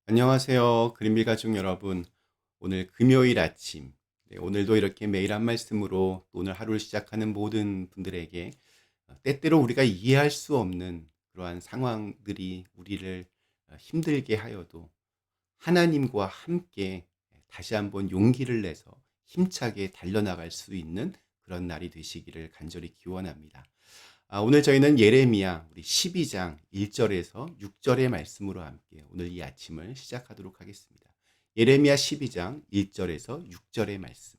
안녕하세요. 그린빌 가족 여러분. 오늘 금요일 아침, 오늘도 이렇게 매일 한 말씀으로 오늘 하루를 시작하는 모든 분들에게 때때로 우리가 이해할 수 없는 그러한 상황들이 우리를 힘들게 하여도 하나님과 함께 다시 한번 용기를 내서 힘차게 달려나갈 수 있는 그런 날이 되시기를 간절히 기원합니다. 오늘 저희는 예레미야 우리 12장 1절에서 6절의 말씀으로 함께 오늘 이 아침을 시작하도록 하겠습니다. 예레미야 12장 1절에서 6절의 말씀.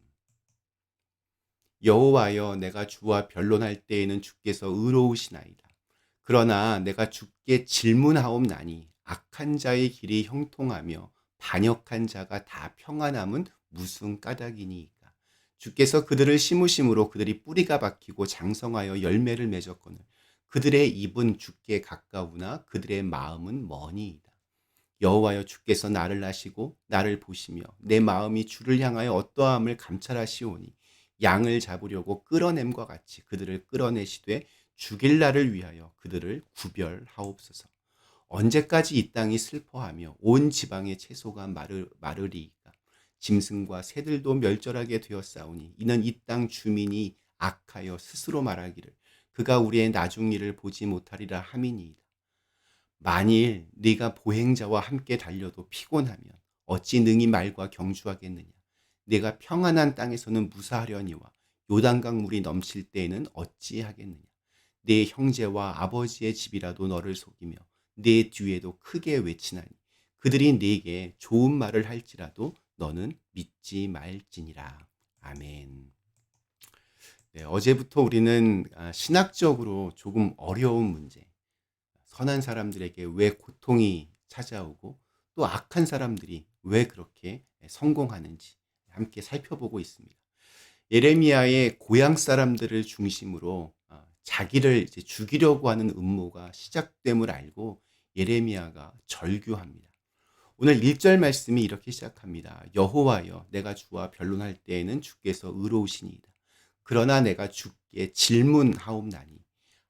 여호와여, 내가 주와 변론할 때에는 주께서 의로우시나이다. 그러나 내가 주께 질문하옵나니 악한 자의 길이 형통하며 반역한 자가 다 평안함은 무슨 까닭이니이까. 주께서 그들을 심으심으로 그들이 뿌리가 박히고 장성하여 열매를 맺었거늘 그들의 입은 주께 가까우나 그들의 마음은 머니이다. 여호와여, 주께서 나를 아시고 나를 보시며 내 마음이 주를 향하여 어떠함을 감찰하시오니 양을 잡으려고 끌어냄과 같이 그들을 끌어내시되 죽일 날을 위하여 그들을 구별하옵소서. 언제까지 이 땅이 슬퍼하며 온 지방의 채소가 마르리이까. 짐승과 새들도 멸절하게 되었사오니 이는 이 땅 주민이 악하여 스스로 말하기를 그가 우리의 나중 일을 보지 못하리라 함이니이다. 만일 네가 보행자와 함께 달려도 피곤하면 어찌 능히 말과 경주하겠느냐. 네가 평안한 땅에서는 무사하려니와 요단강 물이 넘칠 때에는 어찌하겠느냐. 네 형제와 아버지의 집이라도 너를 속이며 네 뒤에도 크게 외치나니 그들이 네게 좋은 말을 할지라도 너는 믿지 말지니라. 아멘. 어제부터 우리는 신학적으로 조금 어려운 문제, 선한 사람들에게 왜 고통이 찾아오고 또 악한 사람들이 왜 그렇게 성공하는지 함께 살펴보고 있습니다. 예레미야의 고향 사람들을 중심으로 자기를 이제 죽이려고 하는 음모가 시작됨을 알고 예레미야가 절규합니다. 오늘 1절 말씀이 이렇게 시작합니다. 여호와여, 내가 주와 변론할 때에는 주께서 의로우시니이다. 그러나 내가 주께 질문하옵나니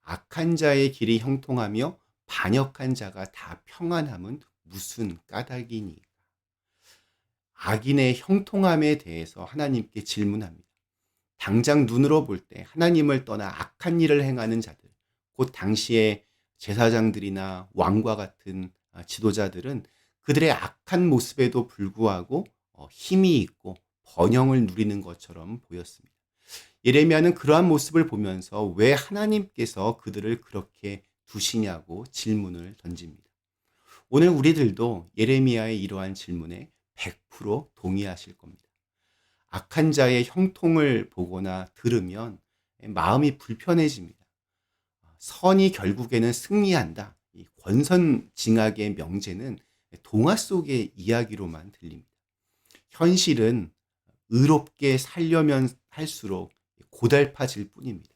악한 자의 길이 형통하며 반역한 자가 다 평안함은 무슨 까닭이니. 악인의 형통함에 대해서 하나님께 질문합니다. 당장 눈으로 볼 때 하나님을 떠나 악한 일을 행하는 자들, 곧 당시의 제사장들이나 왕과 같은 지도자들은 그들의 악한 모습에도 불구하고 힘이 있고 번영을 누리는 것처럼 보였습니다. 예레미야는 그러한 모습을 보면서 왜 하나님께서 그들을 그렇게 두시냐고 질문을 던집니다. 오늘 우리들도 예레미야의 이러한 질문에 100% 동의하실 겁니다. 악한 자의 형통을 보거나 들으면 마음이 불편해집니다. 선이 결국에는 승리한다. 이 권선징악의 명제는 동화 속의 이야기로만 들립니다. 현실은 의롭게 살려면 할수록 고달파질 뿐입니다.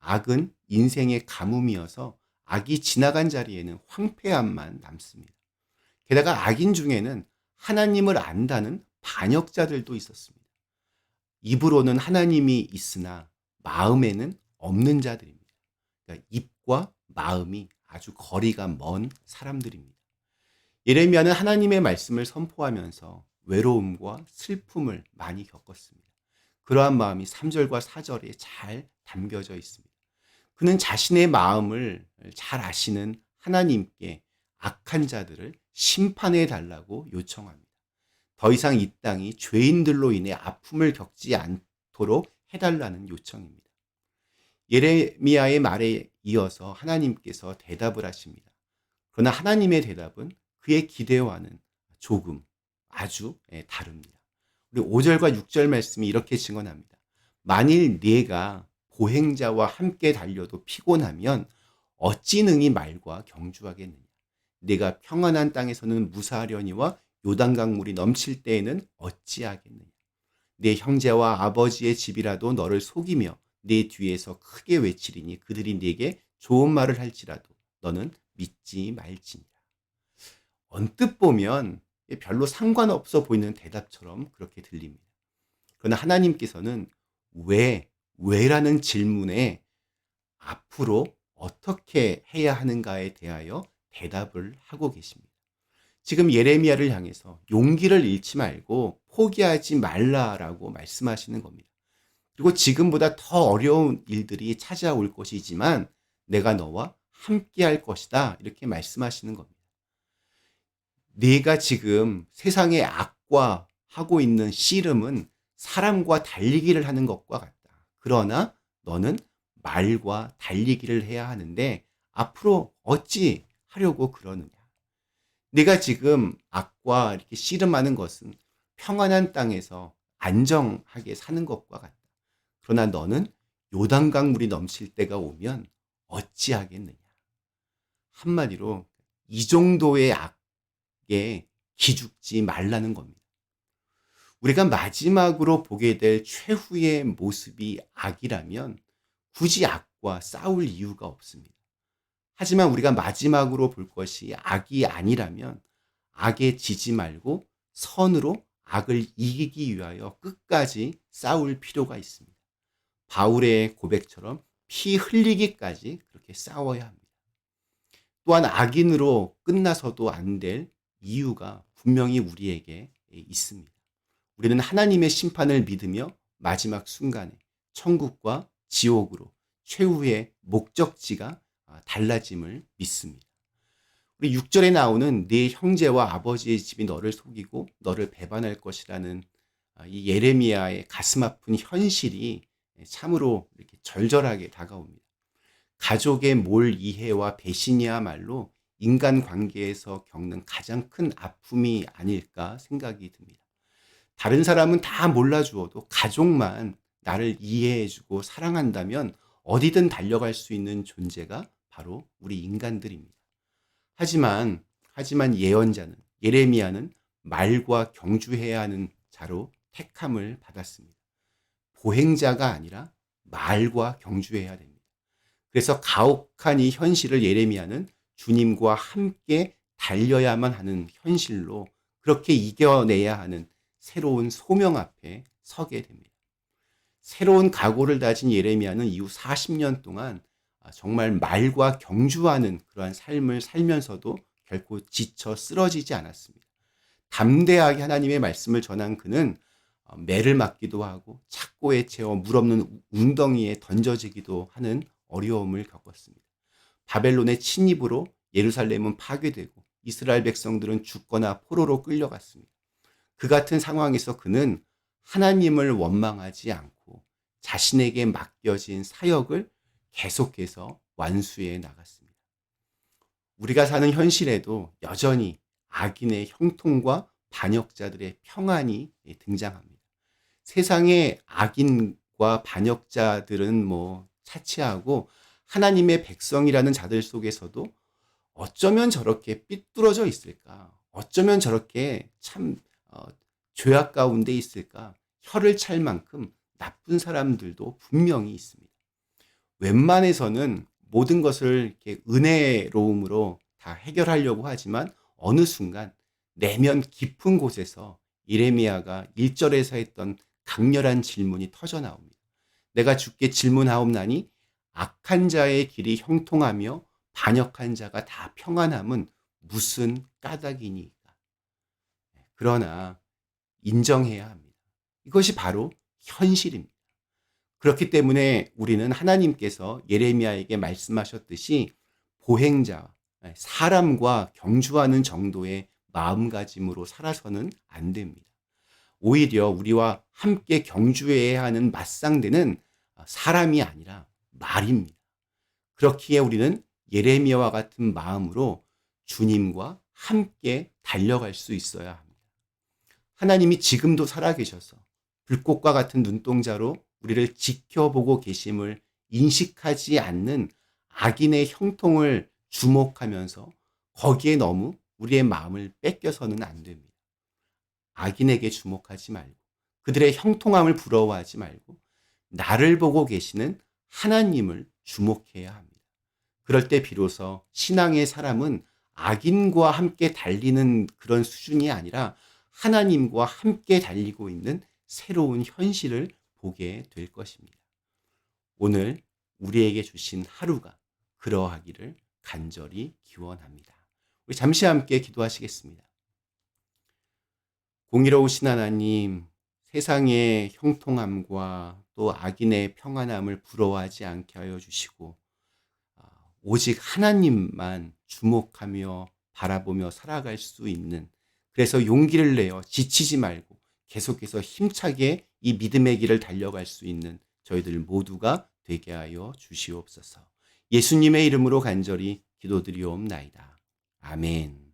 악은 인생의 가뭄이어서 악이 지나간 자리에는 황폐함만 남습니다. 게다가 악인 중에는 하나님을 안다는 반역자들도 있었습니다. 입으로는 하나님이 있으나 마음에는 없는 자들입니다. 그러니까 입과 마음이 아주 거리가 먼 사람들입니다. 예레미야는 하나님의 말씀을 선포하면서 외로움과 슬픔을 많이 겪었습니다. 그러한 마음이 3절과 4절에 잘 담겨져 있습니다. 그는 자신의 마음을 잘 아시는 하나님께 악한 자들을 심판해 달라고 요청합니다. 더 이상 이 땅이 죄인들로 인해 아픔을 겪지 않도록 해달라는 요청입니다. 예레미야의 말에 이어서 하나님께서 대답을 하십니다. 그러나 하나님의 대답은 그의 기대와는 조금 아주 다릅니다. 우리 5절과 6절 말씀이 이렇게 증언합니다. 만일 네가 보행자와 함께 달려도 피곤하면 어찌 능히 말과 경주하겠느냐. 네가 평안한 땅에서는 무사하려니와 요단강 물이 넘칠 때에는 어찌하겠느냐. 네 형제와 아버지의 집이라도 너를 속이며 네 뒤에서 크게 외치리니 그들이 네게 좋은 말을 할지라도 너는 믿지 말지니라. 언뜻 보면 별로 상관없어 보이는 대답처럼 그렇게 들립니다. 그러나 하나님께서는 왜라는 질문에 앞으로 어떻게 해야 하는가에 대하여 대답을 하고 계십니다. 지금 예레미야를 향해서 용기를 잃지 말고 포기하지 말라라고 말씀하시는 겁니다. 그리고 지금보다 더 어려운 일들이 찾아올 것이지만 내가 너와 함께 할 것이다. 이렇게 말씀하시는 겁니다. 네가 지금 세상의 악과 하고 있는 씨름은 사람과 달리기를 하는 것과 같다. 그러나 너는 말과 달리기를 해야 하는데 앞으로 어찌 하려고 그러느냐. 네가 지금 악과 이렇게 씨름하는 것은 평안한 땅에서 안정하게 사는 것과 같다. 그러나 너는 요단강 물이 넘칠 때가 오면 어찌하겠느냐. 한마디로 이 정도의 악에 기죽지 말라는 겁니다. 우리가 마지막으로 보게 될 최후의 모습이 악이라면 굳이 악과 싸울 이유가 없습니다. 하지만 우리가 마지막으로 볼 것이 악이 아니라면 악에 지지 말고 선으로 악을 이기기 위하여 끝까지 싸울 필요가 있습니다. 바울의 고백처럼 피 흘리기까지 그렇게 싸워야 합니다. 또한 악인으로 끝나서도 안 될 이유가 분명히 우리에게 있습니다. 우리는 하나님의 심판을 믿으며 마지막 순간에 천국과 지옥으로 최후의 목적지가 달라짐을 믿습니다. 우리 6절에 나오는 네 형제와 아버지의 집이 너를 속이고 너를 배반할 것이라는 이 예레미야의 가슴 아픈 현실이 참으로 이렇게 절절하게 다가옵니다. 가족의 몰이해와 배신이야말로 인간 관계에서 겪는 가장 큰 아픔이 아닐까 생각이 듭니다. 다른 사람은 다 몰라주어도 가족만 나를 이해해주고 사랑한다면 어디든 달려갈 수 있는 존재가 바로 우리 인간들입니다. 하지만 예언자는 예레미야는 말과 경주해야 하는 자로 택함을 받았습니다. 보행자가 아니라 말과 경주해야 됩니다. 그래서 가혹한 이 현실을 예레미야는 주님과 함께 달려야만 하는 현실로 그렇게 이겨내야 하는 새로운 소명 앞에 서게 됩니다. 새로운 각오를 다진 예레미야는 이후 40년 동안 정말 말과 경주하는 그러한 삶을 살면서도 결코 지쳐 쓰러지지 않았습니다. 담대하게 하나님의 말씀을 전한 그는 매를 맞기도 하고 착고에 채워 물 없는 웅덩이에 던져지기도 하는 어려움을 겪었습니다. 바벨론의 침입으로 예루살렘은 파괴되고 이스라엘 백성들은 죽거나 포로로 끌려갔습니다. 그 같은 상황에서 그는 하나님을 원망하지 않고 자신에게 맡겨진 사역을 계속해서 완수해 나갔습니다. 우리가 사는 현실에도 여전히 악인의 형통과 반역자들의 평안이 등장합니다. 세상의 악인과 반역자들은 차치하고 하나님의 백성이라는 자들 속에서도 어쩌면 저렇게 삐뚤어져 있을까? 어쩌면 저렇게 참 죄악 가운데 있을까? 혀를 찰 만큼 나쁜 사람들도 분명히 있습니다. 웬만해서는 모든 것을 이렇게 은혜로움으로 다 해결하려고 하지만 어느 순간 내면 깊은 곳에서 예레미야가 1절에서 했던 강렬한 질문이 터져 나옵니다. 내가 주께 질문하옵나니 악한 자의 길이 형통하며 반역한 자가 다 평안함은 무슨 까닭이니까. 그러나 인정해야 합니다. 이것이 바로 현실입니다. 그렇기 때문에 우리는 하나님께서 예레미야에게 말씀하셨듯이 보행자, 사람과 경주하는 정도의 마음가짐으로 살아서는 안 됩니다. 오히려 우리와 함께 경주해야 하는 맞상대는 사람이 아니라 말입니다. 그렇기에 우리는 예레미야와 같은 마음으로 주님과 함께 달려갈 수 있어야 합니다. 하나님이 지금도 살아계셔서 불꽃과 같은 눈동자로 우리를 지켜보고 계심을 인식하지 않는 악인의 형통을 주목하면서 거기에 너무 우리의 마음을 뺏겨서는 안 됩니다. 악인에게 주목하지 말고 그들의 형통함을 부러워하지 말고 나를 보고 계시는 하나님을 주목해야 합니다. 그럴 때 비로소 신앙의 사람은 악인과 함께 달리는 그런 수준이 아니라 하나님과 함께 달리고 있는 새로운 현실을 보게 될 것입니다. 오늘 우리에게 주신 하루가 그러하기를 간절히 기원합니다. 우리 잠시 함께 기도하시겠습니다. 공의로우신 하나님, 세상의 형통함과 또 악인의 평안함을 부러워하지 않게 하여 주시고 오직 하나님만 주목하며 바라보며 살아갈 수 있는, 그래서 용기를 내어 지치지 말고 계속해서 힘차게 이 믿음의 길을 달려갈 수 있는 저희들 모두가 되게 하여 주시옵소서. 예수님의 이름으로 간절히 기도드리옵나이다. 아멘.